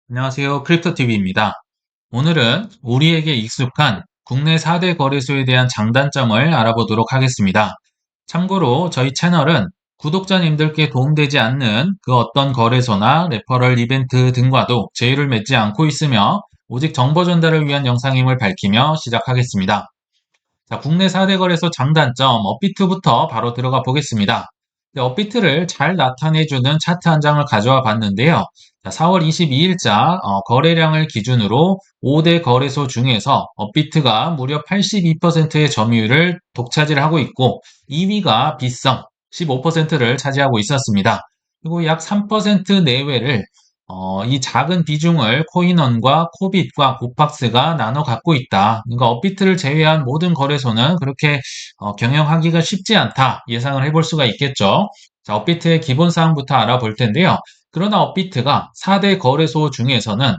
안녕하세요. 크립토TV입니다. 오늘은 우리에게 익숙한 국내 4대 거래소에 대한 장단점을 알아보도록 하겠습니다. 참고로 저희 채널은 구독자님들께 도움되지 않는 그 어떤 거래소나 레퍼럴 이벤트 등과도 제휴를 맺지 않고 있으며 오직 정보 전달을 위한 영상임을 밝히며 시작하겠습니다. 자, 국내 4대 거래소 장단점 업비트부터 바로 들어가 보겠습니다. 업비트를 잘 나타내주는 차트 한 장을 가져와 봤는데요. 자, 4월 22일자 거래량을 기준으로 5대 거래소 중에서 업비트가 무려 82%의 점유율을 독차지하고 있고 2위가 빗썸 15%를 차지하고 있었습니다. 그리고 약 3% 내외를 이 작은 비중을 코인원과 코빗과 고팍스가 나눠 갖고 있다. 그러니까 업비트를 제외한 모든 거래소는 그렇게 경영하기가 쉽지 않다. 예상을 해볼 수가 있겠죠. 자, 업비트의 기본 사항부터 알아볼 텐데요. 그러나 업비트가 4대 거래소 중에서는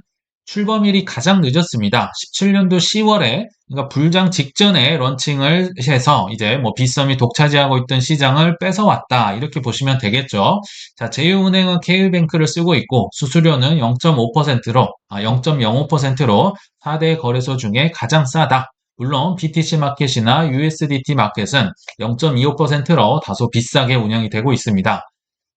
출범일이 가장 늦었습니다. 17년도 10월에 그러니까 불장 직전에 런칭을 해서 이제 뭐 빗썸이 독차지하고 있던 시장을 뺏어왔다. 이렇게 보시면 되겠죠. 자, 제휴은행은 K뱅크를 쓰고 있고 수수료는 0.05%로 4대 거래소 중에 가장 싸다. 물론 BTC 마켓이나 USDT 마켓은 0.25%로 다소 비싸게 운영이 되고 있습니다.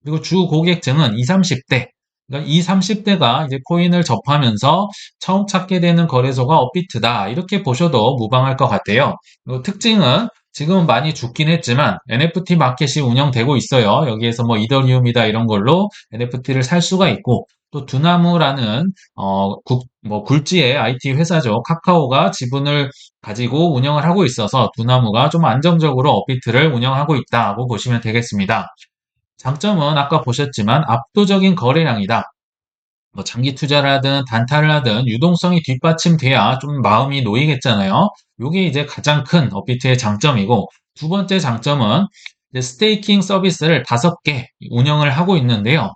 그리고 주 고객층은 20, 30대. 그러니까 20, 30대가 이제 코인을 접하면서 처음 찾게 되는 거래소가 업비트다. 이렇게 보셔도 무방할 것 같아요. 그리고 특징은 지금은 많이 죽긴 했지만 NFT 마켓이 운영되고 있어요. 여기에서 뭐 이더리움이다 이런 걸로 NFT를 살 수가 있고 또 두나무라는 뭐 굴지의 IT 회사죠. 카카오가 지분을 가지고 운영을 하고 있어서 두나무가 좀 안정적으로 업비트를 운영하고 있다고 보시면 되겠습니다. 장점은 아까 보셨지만 압도적인 거래량이다. 뭐 장기 투자를 하든 단타를 하든 유동성이 뒷받침돼야 좀 마음이 놓이겠잖아요. 요게 이제 가장 큰 업비트의 장점이고 두 번째 장점은 이제 스테이킹 서비스를 5개 운영을 하고 있는데요.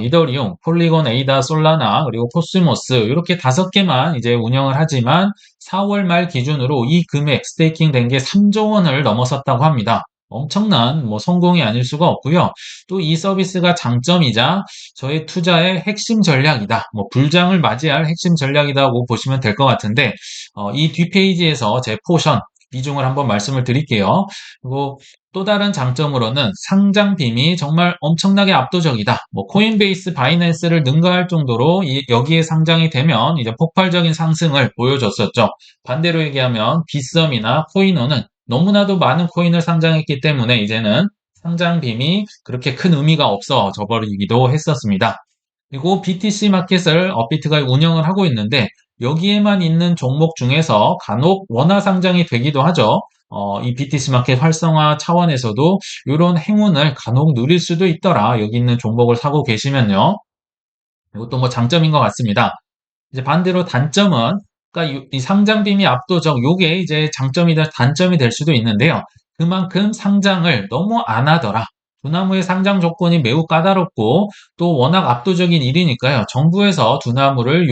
이더리움, 폴리곤, 에이다, 솔라나, 그리고 코스모스 이렇게 5개만 이제 운영을 하지만 4월 말 기준으로 이 금액 스테이킹 된 게 3조 원을 넘어섰다고 합니다. 엄청난 뭐 성공이 아닐 수가 없고요. 또 이 서비스가 장점이자 저의 투자의 핵심 전략이다. 뭐 불장을 맞이할 핵심 전략이라고 보시면 될 것 같은데 이 뒷페이지에서 제 포션 비중을 한번 말씀을 드릴게요. 그리고 또 다른 장점으로는 상장빔이 정말 엄청나게 압도적이다. 뭐 코인베이스, 바이낸스를 능가할 정도로 여기에 상장이 되면 이제 폭발적인 상승을 보여줬었죠. 반대로 얘기하면 빗썸이나 코인원은 너무나도 많은 코인을 상장했기 때문에 이제는 상장 빔이 그렇게 큰 의미가 없어져 버리기도 했었습니다. 그리고 BTC 마켓을 업비트가 운영을 하고 있는데 여기에만 있는 종목 중에서 간혹 원화 상장이 되기도 하죠. 이 BTC 마켓 활성화 차원에서도 이런 행운을 간혹 누릴 수도 있더라. 여기 있는 종목을 사고 계시면요. 이것도 뭐 장점인 것 같습니다. 이제 반대로 단점은 그러니까 이 상장빔이 압도적 요게 이제 장점이다 단점이 될 수도 있는데요. 그만큼 상장을 너무 안 하더라. 두나무의 상장 조건이 매우 까다롭고 또 워낙 압도적인 일이니까요. 정부에서 두나무를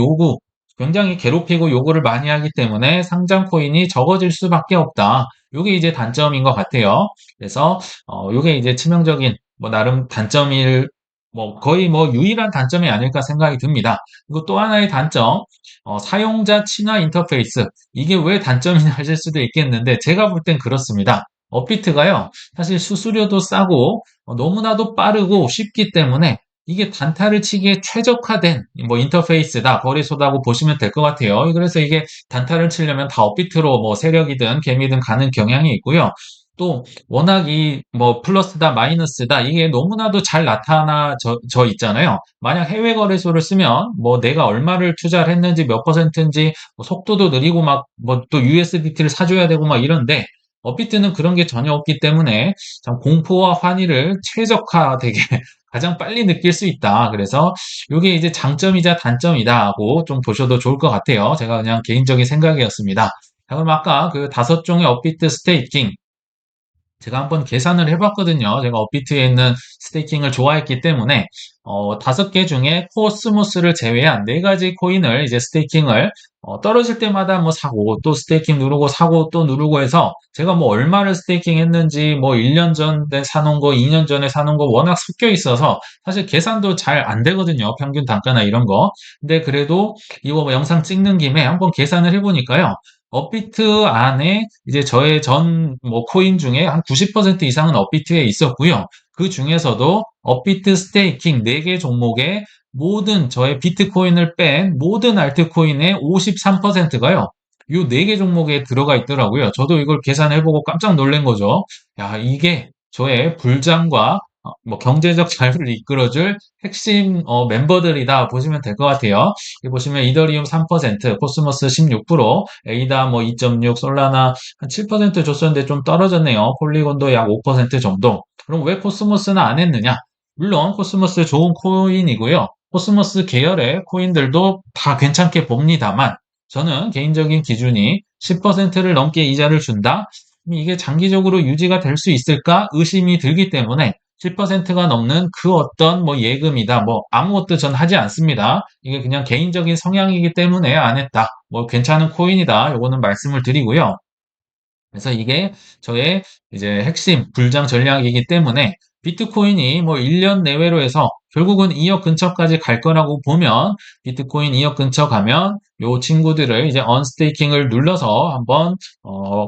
굉장히 괴롭히고 요구를 많이 하기 때문에 상장 코인이 적어질 수밖에 없다. 요게 이제 단점인 것 같아요. 그래서 요게 이제 치명적인 뭐 나름 단점일 뭐 거의 뭐 유일한 단점이 아닐까 생각이 듭니다. 그리고 또 하나의 단점, 사용자 친화 인터페이스. 이게 왜 단점이냐 하실 수도 있겠는데, 제가 볼 땐 그렇습니다. 업비트가요, 사실 수수료도 싸고, 너무나도 빠르고 쉽기 때문에, 이게 단타를 치기에 최적화된 뭐 인터페이스다, 거래소다고 보시면 될 것 같아요. 그래서 이게 단타를 치려면 다 업비트로 뭐 세력이든 개미든 가는 경향이 있고요. 또 워낙 이 뭐 플러스다 마이너스다 이게 너무나도 잘 나타나져 있잖아요. 만약 해외 거래소를 쓰면 뭐 내가 얼마를 투자를 했는지 몇 퍼센트인지 뭐 속도도 느리고 막 뭐 또 USDT를 사줘야 되고 막 이런데 업비트는 그런 게 전혀 없기 때문에 참 공포와 환희를 최적화되게 가장 빨리 느낄 수 있다. 그래서 이게 이제 장점이자 단점이다고 좀 보셔도 좋을 것 같아요. 제가 그냥 개인적인 생각이었습니다. 자, 그럼 아까 그 5종의 업비트 스테이킹 제가 한번 계산을 해봤거든요. 제가 업비트에 있는 스테이킹을 좋아했기 때문에 다섯 개 중에 코스모스를 제외한 네 가지 코인을 이제 스테이킹을 떨어질 때마다 뭐 사고 또 스테이킹 누르고 사고 또 누르고 해서 제가 뭐 얼마를 스테이킹 했는지 뭐 1년 전에 사놓은 거, 2년 전에 사놓은 거 워낙 섞여 있어서 사실 계산도 잘 안 되거든요. 평균 단가나 이런 거. 근데 그래도 이거 뭐 영상 찍는 김에 한번 계산을 해보니까요. 업비트 안에 이제 저의 전 뭐 코인 중에 한 90% 이상은 업비트에 있었고요. 그 중에서도 업비트 스테이킹 4개 종목에 모든 저의 비트코인을 뺀 모든 알트코인의 53%가요. 요 4개 종목에 들어가 있더라고요. 저도 이걸 계산해보고 깜짝 놀란 거죠. 야, 이게 저의 불장과 뭐 경제적 자유를 이끌어줄 핵심 멤버들이다 보시면 될 것 같아요. 여기 보시면 이더리움 3%, 코스모스 16%, 에이다 뭐 2.6, 솔라나 한 7% 줬었는데 좀 떨어졌네요. 폴리곤도 약 5% 정도. 그럼 왜 코스모스는 안 했느냐? 물론 코스모스 좋은 코인이고요. 코스모스 계열의 코인들도 다 괜찮게 봅니다만 저는 개인적인 기준이 10%를 넘게 이자를 준다? 이게 장기적으로 유지가 될 수 있을까 의심이 들기 때문에 7%가 넘는 그 어떤 뭐 예금이다, 뭐 아무것도 전 하지 않습니다. 이게 그냥 개인적인 성향이기 때문에 안 했다. 뭐 괜찮은 코인이다. 요거는 말씀을 드리고요. 그래서 이게 저의 이제 핵심 불장 전략이기 때문에 비트코인이 뭐 1년 내외로 해서 결국은 2억 근처까지 갈 거라고 보면 비트코인 2억 근처 가면 요 친구들을 이제 언스테이킹을 눌러서 한번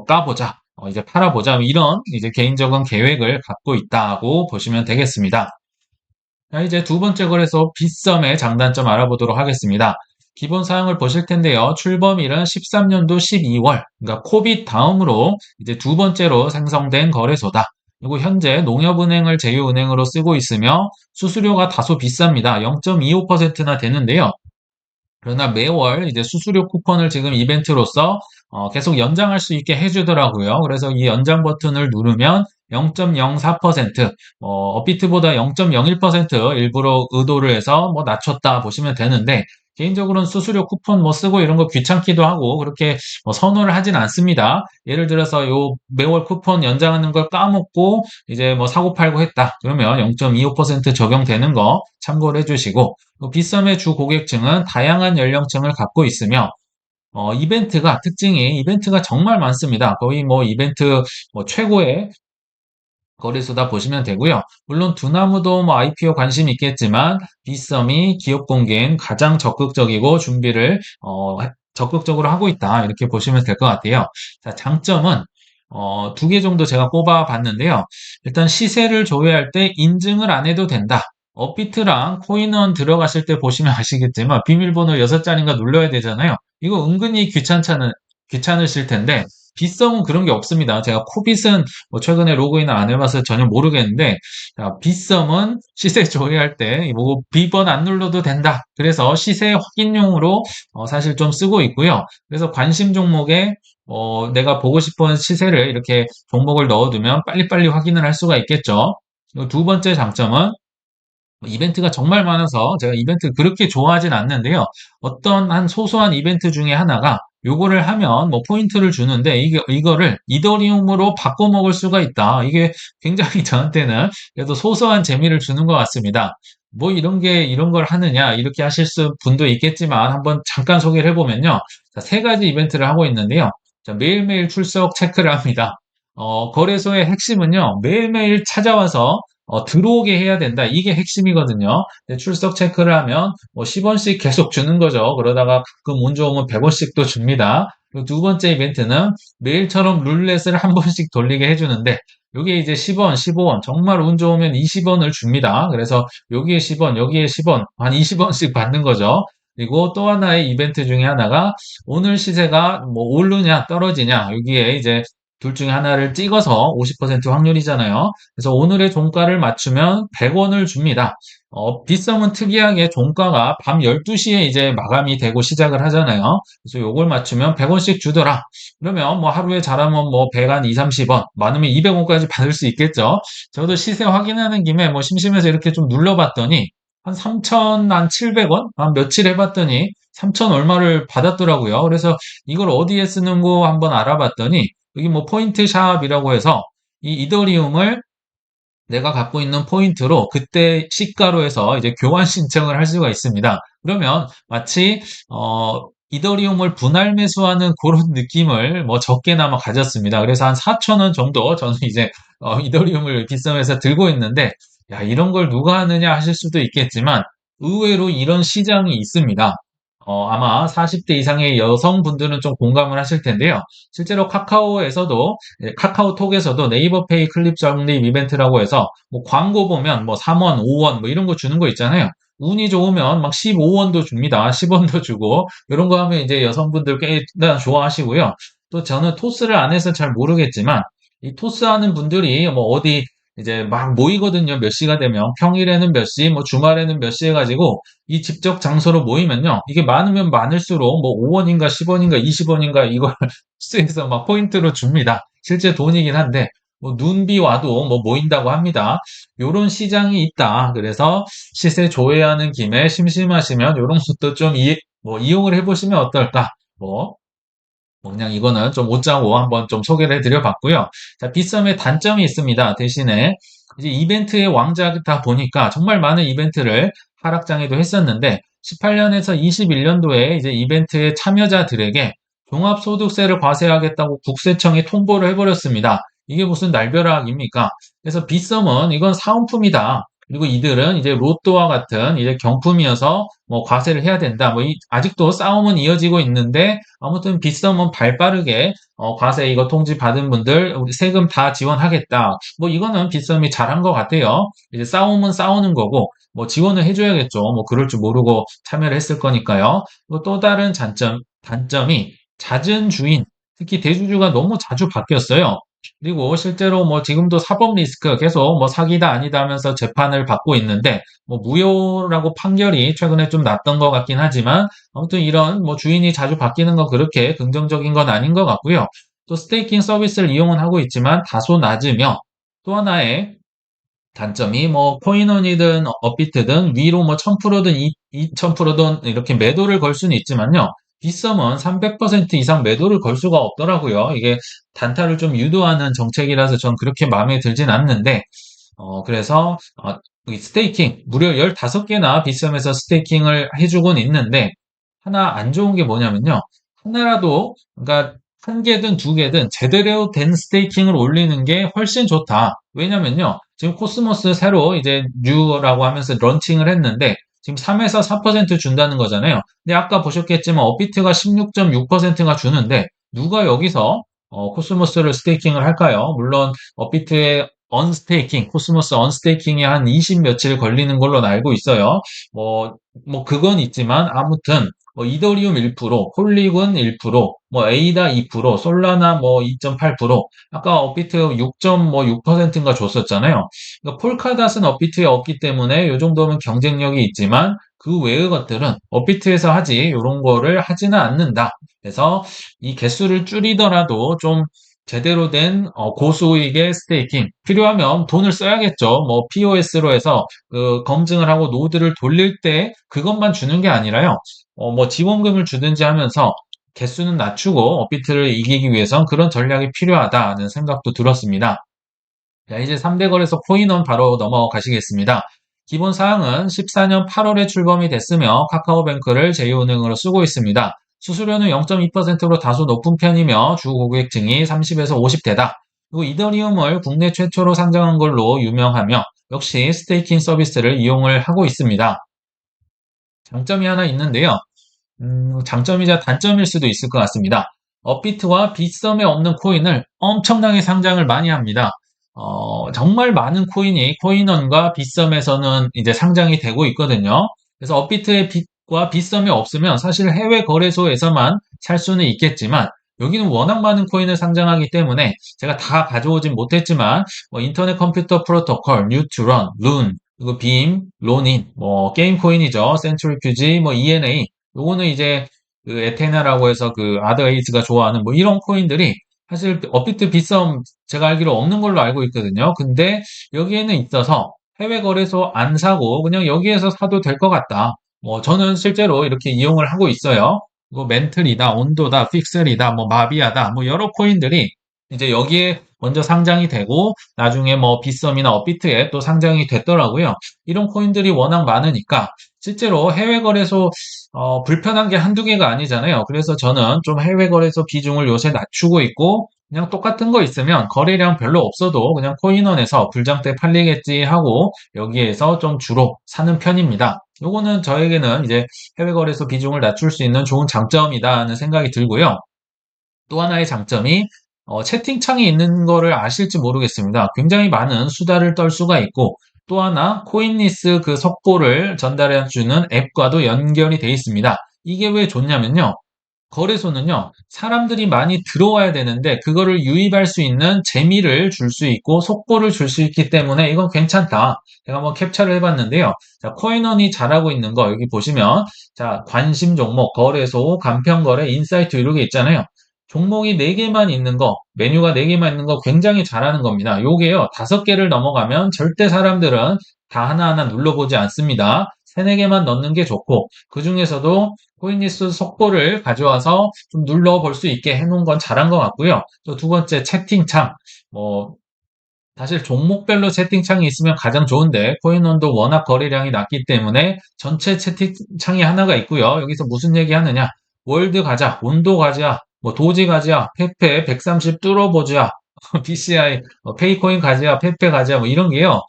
까보자. 이제 팔아보자. 이런 이제 개인적인 계획을 갖고 있다고 보시면 되겠습니다. 자, 이제 두 번째 거래소 빗썸의 장단점 알아보도록 하겠습니다. 기본 사항을 보실 텐데요. 출범일은 13년도 12월, 그러니까 코빗 다음으로 이제 두 번째로 생성된 거래소다. 그리고 현재 농협은행을 제휴은행으로 쓰고 있으며 수수료가 다소 비쌉니다. 0.25%나 되는데요. 그러나 매월 이제 수수료 쿠폰을 지금 이벤트로서 계속 연장할 수 있게 해주더라고요. 그래서 이 연장 버튼을 누르면 0.04%, 업비트보다 0.01% 일부러 의도를 해서 뭐 낮췄다 보시면 되는데, 개인적으로는 수수료 쿠폰 뭐 쓰고 이런 거 귀찮기도 하고 그렇게 뭐 선호를 하진 않습니다. 예를 들어서 요 매월 쿠폰 연장하는 걸 까먹고 이제 뭐 사고 팔고 했다. 그러면 0.25% 적용되는 거 참고를 해주시고, 빗썸의 주 고객층은 다양한 연령층을 갖고 있으며 특징이 이벤트가 정말 많습니다. 거의 뭐 이벤트 뭐 최고의 거래소다 보시면 되고요. 물론 두나무도 뭐 IPO 관심 있겠지만 빗썸이 기업 공개엔 가장 적극적이고 준비를 적극적으로 하고 있다. 이렇게 보시면 될 것 같아요. 자, 장점은 두 개 정도 제가 꼽아 봤는데요. 일단 시세를 조회할 때 인증을 안 해도 된다. 업비트랑 코인원 들어가실 때 보시면 아시겠지만 비밀번호 6자리인가 눌러야 되잖아요. 이거 은근히 귀찮으실 텐데 빗썸은 그런 게 없습니다. 제가 코빗은 뭐 최근에 로그인을 안 해봐서 전혀 모르겠는데, 자, 빗썸은 시세 조회할 때, 뭐, 비번 안 눌러도 된다. 그래서 시세 확인용으로 사실 좀 쓰고 있고요. 그래서 관심 종목에, 내가 보고 싶은 시세를 이렇게 종목을 넣어두면 빨리빨리 확인을 할 수가 있겠죠. 그리고 두 번째 장점은 이벤트가 정말 많아서 제가 이벤트를 그렇게 좋아하진 않는데요. 어떤 한 소소한 이벤트 중에 하나가 요거를 하면 뭐 포인트를 주는데 이거를 이더리움으로 바꿔 먹을 수가 있다. 이게 굉장히 저한테는 그래도 소소한 재미를 주는 것 같습니다. 뭐 이런 걸 하느냐 이렇게 하실 분도 있겠지만 한번 잠깐 소개를 해보면요. 자, 세 가지 이벤트를 하고 있는데요. 자, 매일매일 출석 체크를 합니다. 거래소의 핵심은요. 매일매일 찾아와서 들어오게 해야 된다. 이게 핵심이거든요. 근데 출석 체크를 하면 뭐 10원씩 계속 주는 거죠. 그러다가 가끔 운 좋으면 100원씩도 줍니다. 그리고 두 번째 이벤트는 매일처럼 룰렛을 한 번씩 돌리게 해주는데 여기에 이제 10원, 15원, 정말 운 좋으면 20원을 줍니다. 그래서 여기에 10원, 여기에 10원, 한 20원씩 받는 거죠. 그리고 또 하나의 이벤트 중에 하나가 오늘 시세가 뭐 오르냐 떨어지냐 여기에 이제 둘 중에 하나를 찍어서 50% 확률이잖아요. 그래서 오늘의 종가를 맞추면 100원을 줍니다. 빗썸은 특이하게 종가가 밤 12시에 이제 마감이 되고 시작을 하잖아요. 그래서 요걸 맞추면 100원씩 주더라. 그러면 뭐 하루에 잘하면 뭐 100, 한 2, 30원, 많으면 200원까지 받을 수 있겠죠. 저도 시세 확인하는 김에 뭐 심심해서 이렇게 좀 눌러봤더니 한 3천, 한 700원? 한 며칠 해봤더니 3천 얼마를 받았더라고요. 그래서 이걸 어디에 쓰는 거 한번 알아봤더니 여기 뭐 포인트 샵이라고 해서 이 이더리움을 내가 갖고 있는 포인트로 그때 시가로 해서 이제 교환 신청을 할 수가 있습니다. 그러면 마치 이더리움을 분할 매수하는 그런 느낌을 뭐 적게나마 가졌습니다. 그래서 한 4천 원 정도 저는 이제 이더리움을 빗썸에서 들고 있는데, 야, 이런 걸 누가 하느냐 하실 수도 있겠지만 의외로 이런 시장이 있습니다. 아마 40대 이상의 여성분들은 좀 공감을 하실 텐데요. 실제로 카카오에서도, 카카오톡에서도 네이버페이 클립 적립 이벤트라고 해서 뭐 광고 보면 뭐 3원, 5원 뭐 이런 거 주는 거 있잖아요. 운이 좋으면 막 15원도 줍니다. 10원도 주고 이런 거 하면 이제 여성분들 꽤 좋아하시고요. 또 저는 토스를 안 해서 잘 모르겠지만 이 토스 하는 분들이 뭐 어디 이제 막 모이거든요. 몇 시가 되면 평일에는 몇 시, 뭐 주말에는 몇 시 해가지고 이 직접 장소로 모이면요. 이게 많으면 많을수록 뭐 5원인가 10원인가 20원인가 이걸 수해서 막 포인트로 줍니다. 실제 돈이긴 한데 뭐 눈비 와도 뭐 모인다고 합니다. 요런 시장이 있다. 그래서 시세 조회하는 김에 심심하시면 요런 것도 좀 뭐 이용을 해보시면 어떨까? 뭐 그냥 이거는 좀 옷장고 한번 좀 소개를 해드려 봤고요. 자, 빗썸의 단점이 있습니다. 대신에 이제 이벤트의 왕자다 보니까 정말 많은 이벤트를 하락장에도 했었는데 18년에서 21년도에 이제 이벤트의 참여자들에게 종합소득세를 과세하겠다고 국세청에 통보를 해버렸습니다. 이게 무슨 날벼락입니까? 그래서 빗썸은 이건 사은품이다. 그리고 이들은 이제 로또와 같은 이제 경품이어서 뭐 과세를 해야 된다. 아직도 싸움은 이어지고 있는데 아무튼 빗썸은 발 빠르게 과세 이거 통지 받은 분들 우리 세금 다 지원하겠다. 뭐 이거는 빗썸이 잘한 것 같아요. 이제 싸움은 싸우는 거고 뭐 지원을 해줘야겠죠. 뭐 그럴 줄 모르고 참여를 했을 거니까요. 또 다른 단점이 잦은 주인, 특히 대주주가 너무 자주 바뀌었어요. 그리고 실제로 뭐 지금도 사법 리스크 계속 뭐 사기다 아니다 하면서 재판을 받고 있는데 뭐 무효라고 판결이 최근에 좀 났던 것 같긴 하지만 아무튼 이런 뭐 주인이 자주 바뀌는 건 그렇게 긍정적인 건 아닌 것 같고요. 또 스테이킹 서비스를 이용은 하고 있지만 다소 낮으며 또 하나의 단점이 뭐 코인원이든 업비트든 위로 뭐 1000%든 2000%든 이렇게 매도를 걸 수는 있지만요. 빗썸은 300% 이상 매도를 걸 수가 없더라고요. 이게 단타를 좀 유도하는 정책이라서 전 그렇게 마음에 들진 않는데 그래서 이 스테이킹 무려 15개나 빗썸에서 스테이킹을 해주곤 있는데 하나 안 좋은 게 뭐냐면요. 하나라도 그러니까 한 개든 두 개든 제대로 된 스테이킹을 올리는 게 훨씬 좋다. 왜냐면요. 지금 코스모스 새로 이제 뉴라고 하면서 런칭을 했는데 지금 3에서 4% 준다는 거잖아요. 근데 아까 보셨겠지만 업비트가 16.6%가 주는데 누가 여기서 코스모스를 스테이킹을 할까요? 물론 업비트의 언스테이킹, 코스모스 언스테이킹이 한 20 며칠 걸리는 걸로 알고 있어요. 그건 있지만 아무튼 뭐 이더리움 1%, 폴리곤 1%, 뭐 에이다 2%, 솔라나 뭐 2.8%, 아까 업비트 6.6%인가 줬었잖아요. 그러니까 폴카닷은 업비트에 없기 때문에 이 정도면 경쟁력이 있지만 그 외의 것들은 업비트에서 하지 이런 거를 하지는 않는다. 그래서 이 개수를 줄이더라도 좀 제대로 된 고수익의 스테이킹 필요하면 돈을 써야겠죠. 뭐 POS로 해서 그 검증을 하고 노드를 돌릴 때 그것만 주는 게 아니라요. 뭐 지원금을 주든지 하면서 개수는 낮추고 업비트를 이기기 위해선 그런 전략이 필요하다는 생각도 들었습니다. 자, 이제 3대 거래소 코인원 바로 넘어가시겠습니다. 기본 사항은 14년 8월에 출범이 됐으며 카카오뱅크를 제2은행으로 쓰고 있습니다. 수수료는 0.2%로 다소 높은 편이며 주 고객층이 30에서 50대다. 그리고 이더리움을 국내 최초로 상장한 걸로 유명하며 역시 스테이킹 서비스를 이용을 하고 있습니다. 장점이 하나 있는데요. 장점이자 단점일 수도 있을 것 같습니다. 업비트와 빗썸에 없는 코인을 엄청나게 상장을 많이 합니다. 정말 많은 코인이 코인원과 빗썸에서는 이제 상장이 되고 있거든요. 그래서 업비트의 빗과 빗썸이 없으면 사실 해외 거래소에서만 살 수는 있겠지만 여기는 워낙 많은 코인을 상장하기 때문에 제가 다 가져오진 못했지만 뭐 인터넷 컴퓨터 프로토콜, 뉴트론, 룬, 그리고 빔, 로닌, 뭐 게임 코인이죠. 센트리퓨지, 뭐 ENA 요거는 이제 그 에테나라고 해서 그 아더에이즈가 좋아하는 뭐 이런 코인들이 사실 업비트 빗썸 제가 알기로 없는 걸로 알고 있거든요. 근데 여기에는 있어서 해외 거래소 안 사고 그냥 여기에서 사도 될 것 같다. 뭐 저는 실제로 이렇게 이용을 하고 있어요. 뭐 멘틀이다, 온도다, 픽셀이다, 뭐 마비아다, 뭐 여러 코인들이 이제 여기에 먼저 상장이 되고 나중에 뭐 빗썸이나 업비트에 또 상장이 됐더라고요. 이런 코인들이 워낙 많으니까 실제로 해외 거래소 불편한 게 한두 개가 아니잖아요. 그래서 저는 좀 해외 거래소 비중을 요새 낮추고 있고 그냥 똑같은 거 있으면 거래량 별로 없어도 그냥 코인원에서 불장 때 팔리겠지 하고 여기에서 좀 주로 사는 편입니다. 요거는 저에게는 이제 해외 거래소 비중을 낮출 수 있는 좋은 장점이다는 생각이 들고요. 또 하나의 장점이 채팅창이 있는 거를 아실지 모르겠습니다. 굉장히 많은 수다를 떨 수가 있고 또 하나 코인리스 그 속보를 전달해 주는 앱과도 연결이 돼 있습니다. 이게 왜 좋냐면요. 거래소는요, 사람들이 많이 들어와야 되는데, 그거를 유입할 수 있는 재미를 줄 수 있고, 속보를 줄 수 있기 때문에 이건 괜찮다. 제가 한번 캡처를 해봤는데요. 자, 코인원이 잘하고 있는 거, 여기 보시면, 자, 관심 종목, 거래소, 간편거래, 인사이트 이렇게 있잖아요. 종목이 4개만 있는 거, 메뉴가 4개만 있는 거 굉장히 잘하는 겁니다. 요게요, 5개를 넘어가면 절대 사람들은 다 하나하나 눌러보지 않습니다. 3, 4개만 넣는 게 좋고, 그 중에서도 코인리스 속보를 가져와서 좀 눌러볼 수 있게 해놓은 건 잘한 것 같고요. 또 두 번째 채팅창, 뭐 사실 종목별로 채팅창이 있으면 가장 좋은데 코인원도 워낙 거래량이 낮기 때문에 전체 채팅창이 하나가 있고요. 여기서 무슨 얘기 하느냐? 월드 가자, 온도 가자, 뭐 도지 가자, 페페 130 뚫어보자, BCI, 페이코인 가자, 페페 가자, 뭐 이런 게요.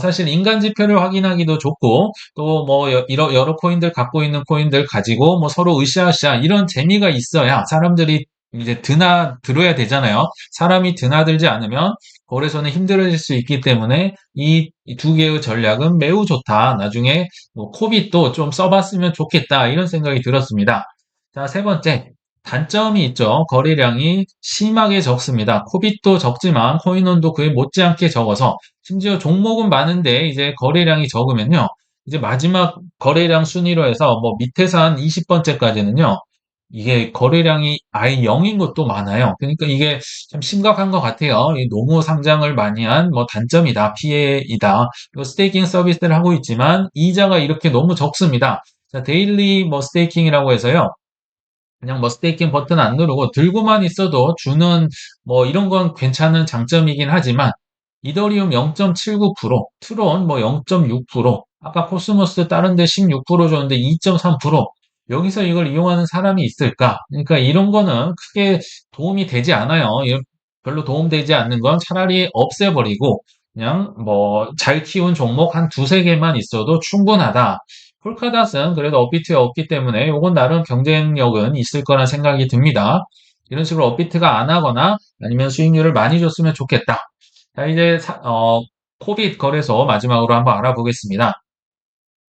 사실 인간 지표를 확인하기도 좋고 또 뭐 여러 코인들 갖고 있는 코인들 가지고 뭐 서로 으쌰으쌰 이런 재미가 있어야 사람들이 이제 들어야 되잖아요. 사람이 드나들지 않으면 거래소는 힘들어질 수 있기 때문에 이 두 개의 전략은 매우 좋다. 나중에 뭐 코빗도 좀 써봤으면 좋겠다. 이런 생각이 들었습니다. 자, 세 번째. 단점이 있죠. 거래량이 심하게 적습니다. 코빗도 적지만 코인원도 그에 못지않게 적어서 심지어 종목은 많은데 이제 거래량이 적으면요. 이제 마지막 거래량 순위로 해서 뭐 밑에서 한 20번째까지는요. 이게 거래량이 아예 0인 것도 많아요. 그러니까 이게 참 심각한 것 같아요. 이 노무 상장을 많이 한 뭐 단점이다, 피해이다. 그리고 스테이킹 서비스를 하고 있지만 이자가 이렇게 너무 적습니다. 자, 데일리 뭐 스테이킹이라고 해서요. 그냥 뭐 스테이킹 버튼 안 누르고 들고만 있어도 주는 뭐 이런 건 괜찮은 장점이긴 하지만 이더리움 0.79%, 트론 뭐 0.6%, 아까 코스모스 다른 데 16% 줬는데 2.3%. 여기서 이걸 이용하는 사람이 있을까? 그러니까 이런 거는 크게 도움이 되지 않아요. 별로 도움되지 않는 건 차라리 없애버리고 그냥 뭐 잘 키운 종목 한 두세 개만 있어도 충분하다. 폴카닷은 그래도 업비트에 없기 때문에 이건 나름 경쟁력은 있을 거란 생각이 듭니다. 이런 식으로 업비트가 안 하거나 아니면 수익률을 많이 줬으면 좋겠다. 자, 이제 코빗 거래소 마지막으로 한번 알아보겠습니다.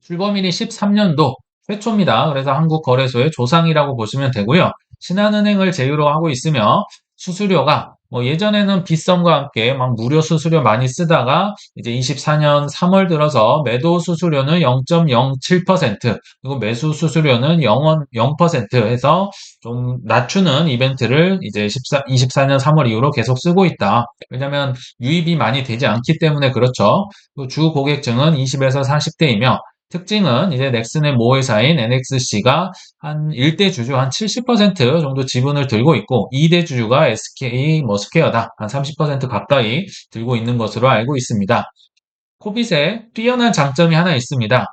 출범일이 13년도 최초입니다. 그래서 한국 거래소의 조상이라고 보시면 되고요. 신한은행을 제휴로 하고 있으며 수수료가 뭐 예전에는 빗썸과 함께 막 무료 수수료 많이 쓰다가 이제 24년 3월 들어서 매도 수수료는 0.07% 그리고 매수 수수료는 0% 해서 좀 낮추는 이벤트를 이제 24년 3월 이후로 계속 쓰고 있다. 왜냐하면 유입이 많이 되지 않기 때문에 그렇죠. 주 고객층은 20에서 40대이며 특징은 이제 넥슨의 모회사인 NXC가 한 1대 주주 한 70% 정도 지분을 들고 있고 2대 주주가 SK 뭐 스퀘어다. 한 30% 가까이 들고 있는 것으로 알고 있습니다. 코빗에 뛰어난 장점이 하나 있습니다.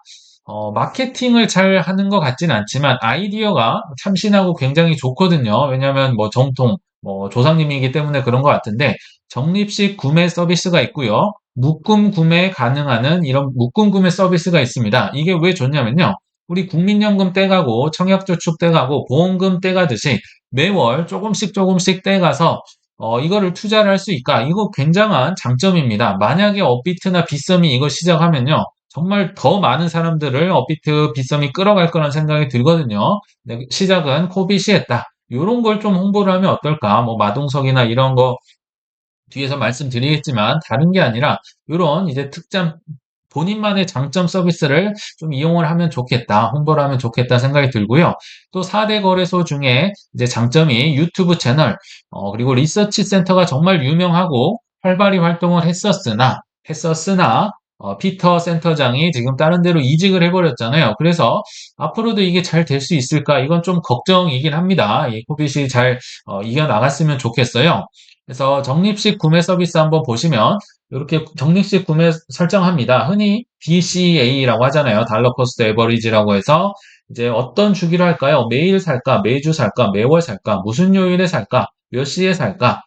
마케팅을 잘 하는 것 같진 않지만 아이디어가 참신하고 굉장히 좋거든요. 왜냐하면 뭐 정통, 뭐 조상님이기 때문에 그런 것 같은데 적립식 구매 서비스가 있고요. 묶음 구매 가능한 이런 묶음 구매 서비스가 있습니다. 이게 왜 좋냐면요. 우리 국민연금 떼가고 청약저축 떼가고 보험금 떼가듯이 매월 조금씩 조금씩 떼가서 이거를 투자를 할 수 있까? 이거 굉장한 장점입니다. 만약에 업비트나 빗썸이 이거 시작하면요. 정말 더 많은 사람들을 업비트, 빗썸이 끌어갈 거라는 생각이 들거든요. 네, 시작은 코빗이 했다. 이런 걸 좀 홍보를 하면 어떨까? 뭐 마동석이나 이런 거 뒤에서 말씀드리겠지만 다른 게 아니라 이런 이제 특장 본인만의 장점 서비스를 좀 이용을 하면 좋겠다, 홍보를 하면 좋겠다 생각이 들고요. 또 4대 거래소 중에 이제 장점이 유튜브 채널, 그리고 리서치 센터가 정말 유명하고 활발히 활동을 했었으나 피터 센터장이 지금 다른 데로 이직을 해버렸잖아요. 그래서 앞으로도 이게 잘 될 수 있을까? 이건 좀 걱정이긴 합니다. 이 코빗이 잘 이겨나갔으면 좋겠어요. 그래서 적립식 구매 서비스 한번 보시면 이렇게 적립식 구매 설정합니다. 흔히 DCA라고 하잖아요. 달러 코스트 에버리지라고 해서 이제 어떤 주기로 할까요? 매일 살까? 매주 살까? 매월 살까? 무슨 요일에 살까? 몇 시에 살까?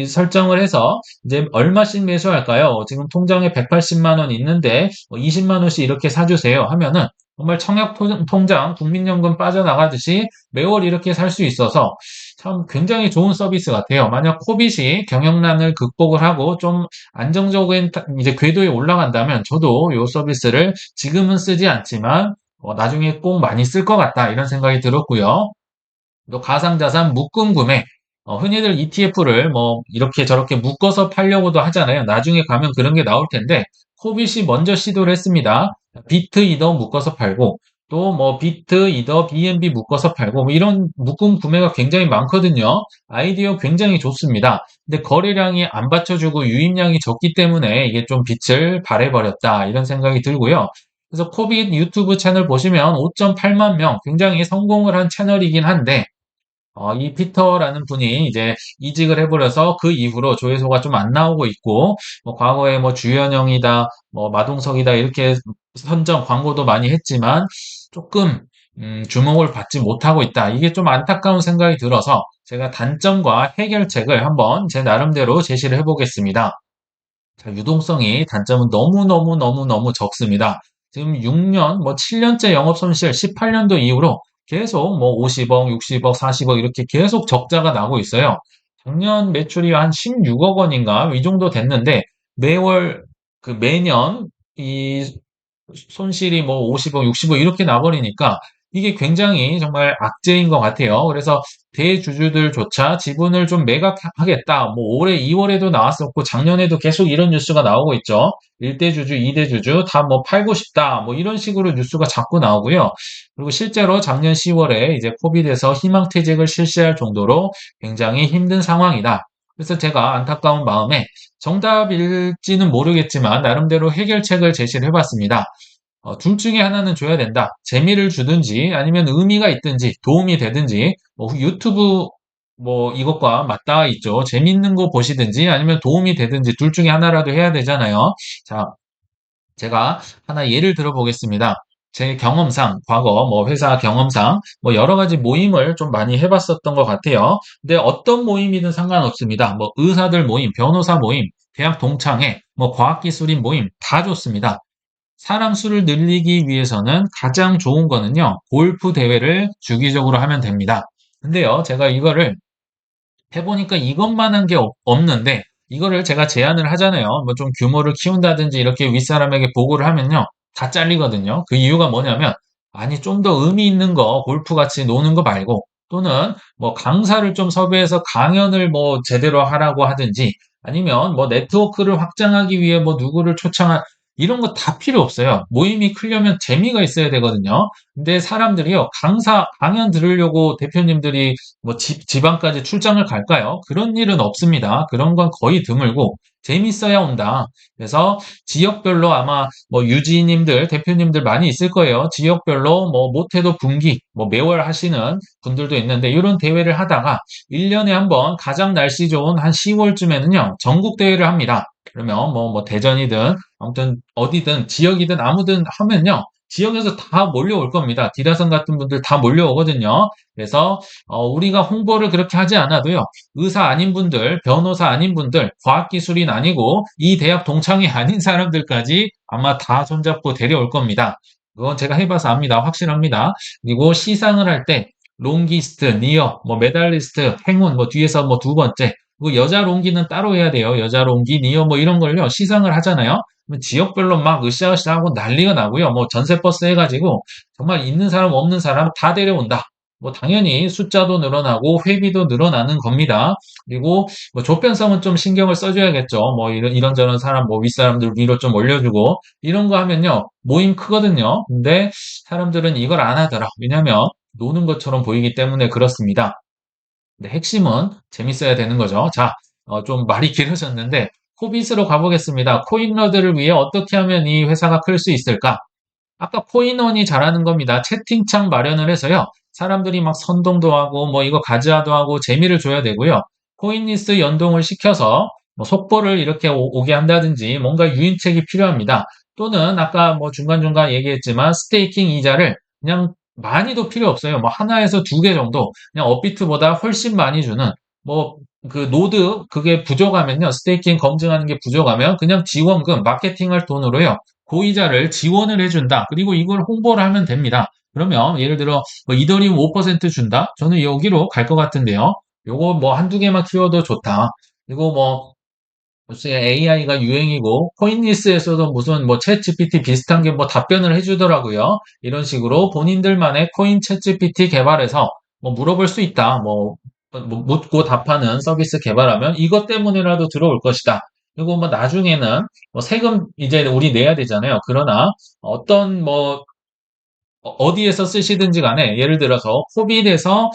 설정을 해서 이제 얼마씩 매수할까요? 지금 통장에 180만 원 있는데 20만 원씩 이렇게 사주세요 하면은 정말 청약 통장 국민연금 빠져나가듯이 매월 이렇게 살 수 있어서 참 굉장히 좋은 서비스 같아요. 만약 코빗이 경영난을 극복을 하고 좀 안정적인 이제 궤도에 올라간다면 저도 이 서비스를 지금은 쓰지 않지만 나중에 꼭 많이 쓸 것 같다 이런 생각이 들었고요. 또 가상자산 묶음 구매. 흔히들 ETF를 뭐 이렇게 저렇게 묶어서 팔려고도 하잖아요. 나중에 가면 그런 게 나올 텐데 코빗이 먼저 시도를 했습니다. 비트 이더 묶어서 팔고 또 뭐 비트 이더 BNB 묶어서 팔고 뭐 이런 묶음 구매가 굉장히 많거든요. 아이디어 굉장히 좋습니다. 근데 거래량이 안 받쳐주고 유입량이 적기 때문에 이게 좀 빛을 발해버렸다 이런 생각이 들고요. 그래서 코빗 유튜브 채널 보시면 5.8만 명 굉장히 성공을 한 채널이긴 한데 이 피터라는 분이 이제 이직을 해버려서 그 이후로 조회수가 좀 안 나오고 있고, 뭐 과거에 뭐 주현영이다, 뭐 마동석이다 이렇게 선정 광고도 많이 했지만 조금 주목을 받지 못하고 있다. 이게 좀 안타까운 생각이 들어서 제가 단점과 해결책을 한번 제 나름대로 제시를 해보겠습니다. 자, 유동성이 단점은 너무너무너무너무 적습니다. 지금 6년, 뭐 7년째 영업 손실 18년도 이후로 계속 뭐 50억, 60억, 40억 이렇게 계속 적자가 나고 있어요. 작년 매출이 한 16억 원인가 이 정도 됐는데 매월 매년 이 손실이 뭐 50억, 60억 이렇게 나버리니까 이게 굉장히 정말 악재인 것 같아요. 그래서 대주주들조차 지분을 좀 매각하겠다. 뭐 올해 2월에도 나왔었고 작년에도 계속 이런 뉴스가 나오고 있죠. 1대주주, 2대주주 다 뭐 팔고 싶다. 뭐 이런 식으로 뉴스가 자꾸 나오고요. 그리고 실제로 작년 10월에 이제 코비드에서 희망퇴직을 실시할 정도로 굉장히 힘든 상황이다. 그래서 제가 안타까운 마음에 정답일지는 모르겠지만 나름대로 해결책을 제시를 해봤습니다. 둘 중에 하나는 줘야 된다. 재미를 주든지 아니면 의미가 있든지 도움이 되든지 뭐 유튜브 뭐 이것과 맞닿아 있죠. 재밌는 거 보시든지 아니면 도움이 되든지 둘 중에 하나라도 해야 되잖아요. 자, 제가 하나 예를 들어 보겠습니다. 제 경험상, 과거 뭐 회사 경험상 뭐 여러 가지 모임을 좀 많이 해봤었던 것 같아요. 근데 어떤 모임이든 상관없습니다. 뭐 의사들 모임, 변호사 모임, 대학 동창회, 뭐 과학기술인 모임 다 좋습니다. 사람 수를 늘리기 위해서는 가장 좋은 거는요, 골프 대회를 주기적으로 하면 됩니다. 근데요, 제가 이거를 해보니까 이것만한 게 없는데, 이거를 제가 제안을 하잖아요. 뭐 좀 규모를 키운다든지 이렇게 윗사람에게 보고를 하면요, 다 잘리거든요. 그 이유가 뭐냐면, 아니, 좀 더 의미 있는 거, 골프 같이 노는 거 말고, 또는 뭐 강사를 좀 섭외해서 강연을 뭐 제대로 하라고 하든지, 아니면 뭐 네트워크를 확장하기 위해 뭐 누구를 이런 거 다 필요 없어요. 모임이 크려면 재미가 있어야 되거든요. 근데 사람들이요, 강연 들으려고 대표님들이 뭐 지방까지 출장을 갈까요? 그런 일은 없습니다. 그런 건 거의 드물고, 재밌어야 온다. 그래서 지역별로 아마 뭐 유지님들, 대표님들 많이 있을 거예요. 지역별로 뭐 못해도 분기, 뭐 매월 하시는 분들도 있는데, 이런 대회를 하다가 1년에 한 번 가장 날씨 좋은 한 10월쯤에는요, 전국 대회를 합니다. 그러면 뭐 대전이든 아무튼 어디든 지역이든 아무든 하면요. 지역에서 다 몰려올 겁니다. 디라선 같은 분들 다 몰려오거든요. 그래서 우리가 홍보를 그렇게 하지 않아도요. 의사 아닌 분들, 변호사 아닌 분들, 과학기술인 아니고 이 대학 동창이 아닌 사람들까지 아마 다 손잡고 데려올 겁니다. 그건 제가 해봐서 압니다. 확실합니다. 그리고 시상을 할 때 롱기스트, 니어, 뭐 메달리스트, 행운, 뭐 뒤에서 뭐 두 번째, 그 여자 롱기는 따로 해야 돼요. 여자 롱기, 니어 뭐 이런 걸요. 시상을 하잖아요. 지역별로 막 으쌰으쌰 하고 난리가 나고요. 뭐 전세버스 해가지고 정말 있는 사람 없는 사람 다 데려온다. 뭐 당연히 숫자도 늘어나고 회비도 늘어나는 겁니다. 그리고 뭐 조편성은 좀 신경을 써줘야겠죠. 뭐 이런저런 사람 뭐 윗사람들 위로 좀 올려주고 이런 거 하면요. 모임 크거든요. 근데 사람들은 이걸 안 하더라. 왜냐면 노는 것처럼 보이기 때문에 그렇습니다. 근데 핵심은 재밌어야 되는 거죠. 자, 좀 말이 길어졌는데 코빗으로 가보겠습니다. 코인러들을 위해 어떻게 하면 이 회사가 클 수 있을까? 아까 코인원이 잘하는 겁니다. 채팅창 마련을 해서요. 사람들이 막 선동도 하고 뭐 이거 가즈아도 하고 재미를 줘야 되고요. 코인리스 연동을 시켜서 뭐 속보를 이렇게 오게 한다든지 뭔가 유인책이 필요합니다. 또는 아까 뭐 중간중간 얘기했지만 스테이킹 이자를 그냥 많이도 필요 없어요. 뭐 하나에서 두 개 정도 그냥 업비트보다 훨씬 많이 주는 뭐 그 노드 그게 부족하면요. 스테이킹 검증하는 게 부족하면 그냥 지원금 마케팅할 돈으로요. 고이자를 지원을 해준다. 그리고 이걸 홍보를 하면 됩니다. 그러면 예를 들어 뭐 이더리움 5% 준다? 저는 여기로 갈 것 같은데요. 요거 뭐 한두 개만 키워도 좋다. 그리고 뭐 요새 AI가 유행이고 코인리스에서도 무슨 뭐 챗GPT 비슷한 게 뭐 답변을 해주더라고요. 이런 식으로 본인들만의 코인 챗GPT 개발해서 뭐 물어볼 수 있다. 뭐 묻고 답하는 서비스 개발하면 이것 때문에라도 들어올 것이다. 그리고 뭐 나중에는 뭐 세금 이제 우리 내야 되잖아요. 그러나 어떤 뭐 어디에서 쓰시든지 간에 예를 들어서 코빗에서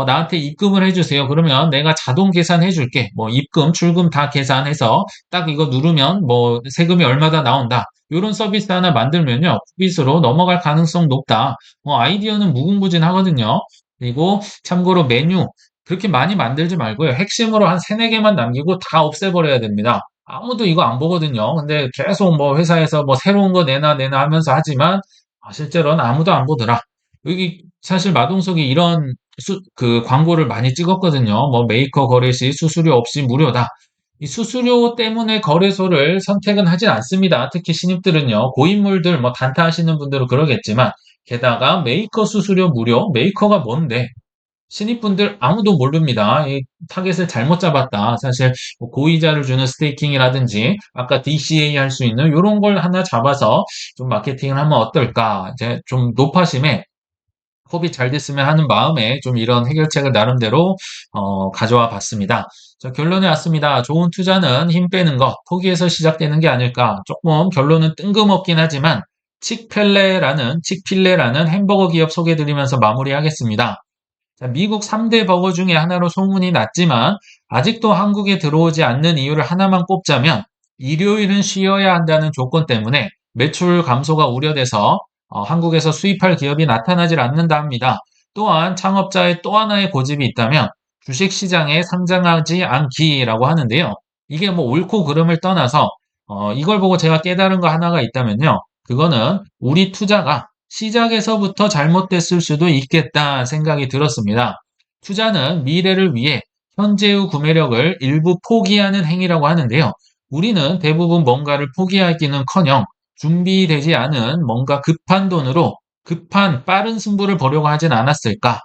나한테 입금을 해주세요. 그러면 내가 자동 계산해 줄게. 뭐 입금, 출금 다 계산해서 딱 이거 누르면 뭐 세금이 얼마다 나온다. 이런 서비스 하나 만들면요. 코빗으로 넘어갈 가능성 높다. 아이디어는 무궁무진하거든요. 그리고 참고로 메뉴 그렇게 많이 만들지 말고요. 핵심으로 한 세네 개만 남기고 다 없애버려야 됩니다. 아무도 이거 안 보거든요. 근데 계속 뭐 회사에서 뭐 새로운 거 내나 하면서 하지만 실제로는 아무도 안 보더라. 여기 사실 마동석이 이런 그 광고를 많이 찍었거든요. 뭐 메이커 거래 시 수수료 없이 무료다. 이 수수료 때문에 거래소를 선택은 하진 않습니다. 특히 신입들은요. 고인물들 뭐 단타 하시는 분들은 그러겠지만 게다가 메이커 수수료 무료? 메이커가 뭔데? 신입분들 아무도 모릅니다. 이 타겟을 잘못 잡았다. 사실 뭐 고이자를 주는 스테이킹이라든지 아까 DCA 할 수 있는 이런 걸 하나 잡아서 좀 마케팅을 하면 어떨까? 이제 좀 높아심에 컵이 잘 됐으면 하는 마음에 좀 이런 해결책을 나름대로 가져와 봤습니다. 자, 결론에 왔습니다. 좋은 투자는 힘 빼는 것, 포기해서 시작되는 게 아닐까. 조금 결론은 뜬금없긴 하지만 칙필레라는 햄버거 기업 소개드리면서 마무리하겠습니다. 자, 미국 3대 버거 중에 하나로 소문이 났지만 아직도 한국에 들어오지 않는 이유를 하나만 꼽자면 일요일은 쉬어야 한다는 조건 때문에 매출 감소가 우려돼서 한국에서 수입할 기업이 나타나질 않는다 합니다. 또한 창업자의 또 하나의 고집이 있다면 주식시장에 상장하지 않기라고 하는데요. 이게 뭐 옳고 그름을 떠나서 이걸 보고 제가 깨달은 거 하나가 있다면요. 그거는 우리 투자가 시작에서부터 잘못됐을 수도 있겠다 생각이 들었습니다. 투자는 미래를 위해 현재의 구매력을 일부 포기하는 행위라고 하는데요. 우리는 대부분 뭔가를 포기하기는커녕 준비되지 않은 뭔가 급한 돈으로 급한 빠른 승부를 보려고 하진 않았을까?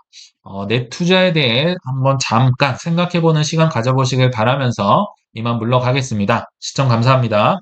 내 투자에 대해 한번 잠깐 생각해보는 시간 가져보시길 바라면서 이만 물러가겠습니다. 시청 감사합니다.